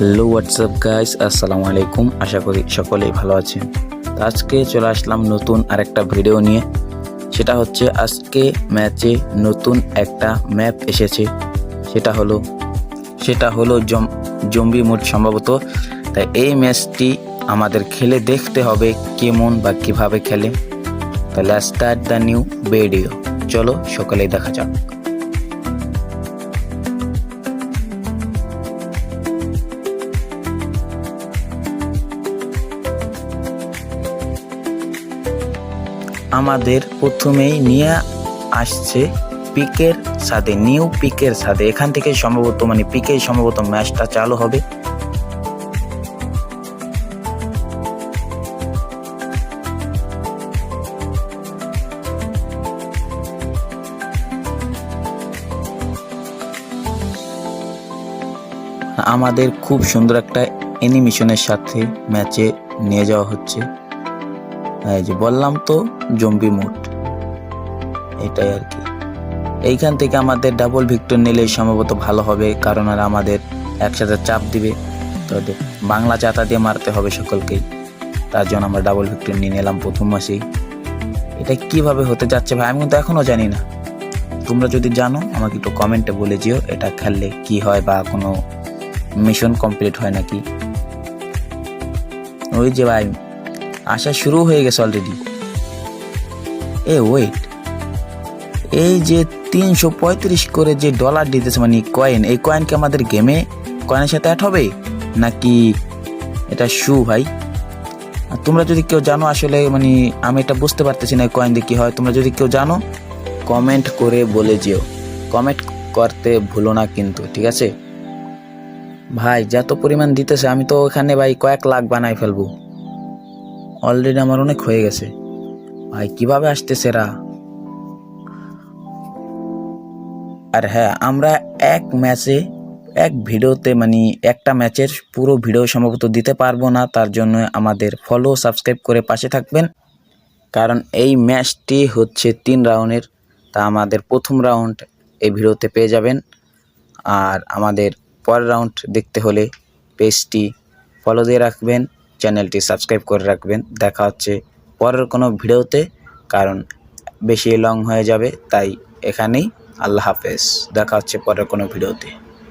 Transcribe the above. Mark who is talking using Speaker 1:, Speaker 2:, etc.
Speaker 1: Hello WhatsApp guys, আসসালামু আলাইকুম। আশা করি সকলেই ভালো আছেন। আজকে চলে আসলাম নতুন আরেকটা ভিডিও নিয়ে। সেটা হচ্ছে আজকে ম্যাচে নতুন একটা ম্যাপ এসেছে। সেটা হলো জম্বি মোড সম্ভবত। তাই এই ম্যাচটি আমাদের খেলে দেখতে হবে কেমন বা কিভাবে খেলে। তাহলে স্টার্ট দ্য নিউ ভিডিও। চলো সকলেই দেখা যাক। আমাদের প্রথমেই নিয়ে আসছে পিকের সাথে, নিউ পিকের সাথে। এখান থেকে সম্ভবত পিকেই সম্ভবত ম্যাচটা চালু হবে। আমাদের খুব সুন্দর একটা অ্যানিমেশনের সাথে ম্যাচে নিয়ে যাওয়া হচ্ছে। এই যে বললাম তো, জম্বি মোড এটাই আর কি। এইখান থেকে আমাদের ডাবল ভিক্টর নিলে সম্ভবত ভালো হবে, কারণ আর আমাদের একসাথে চাপ দিবে। তো বাংলা চাতা দিয়ে মারতে হবে সকলকেই। তার জন্য আমরা ডাবল ভিক্টর নিয়ে নিলাম প্রথম মাসেই। এটা কিভাবে হতে যাচ্ছে ভাই, আমি কিন্তু এখনো জানি না। তোমরা যদি জানো আমাকে একটু কমেন্টে বলে যেও এটা খেললে কি হয়, বা কোনো মিশন কমপ্লিট হয় নাকি। ওই যে ভাই আসা শুরু হয়ে গেছে অলরেডি। ওয়েট, এই যে 335 করে যে ডলার দিতেছে কয়েন, এই কয়েন কি আমাদের গেমে কয়েনের সাথে অ্যাড হবে নাকি এটা শু ভাই? তোমরা যদি কেউ জানো, আসলে আমি এটা বুঝতে পারতেছি না কয়েন দিয়ে কি হয়। তোমরা যদি কেউ জানো কমেন্ট করে বলে যেও। কমেন্ট করতে ভুলো না কিন্তু, ঠিক আছে ভাই? যত পরিমাণ দিতেছে আমি তো ওখানে ভাই কয়েক লাখ বানাই ফেলবো। অলরেডি আমার অনেক হয়ে গেছে ভাই। কিভাবে আসতেছে এরা? আর হ্যাঁ, আমরা এক ভিডিওতে একটা ম্যাচের পুরো ভিডিও সম্ভবত দিতে পারবো না। তার জন্য আমাদের ফলো সাবস্ক্রাইব করে পাশে থাকবেন, কারণ এই ম্যাচটি হচ্ছে 3 রাউন্ডের। তা আমাদের প্রথম রাউন্ড এই ভিডিওতে পেয়ে যাবেন। আর আমাদের পরের রাউন্ড দেখতে হলে পেজটি ফলো দিয়ে রাখবেন, চ্যানেলটি সাবস্ক্রাইব করে রাখবেন। দেখা হচ্ছে পরের কোনো ভিডিওতে, কারণ বেশি লং হয়ে যাবে। তাই এখানেই আল্লাহ হাফেজ। দেখা হচ্ছে পরের কোনো ভিডিওতে।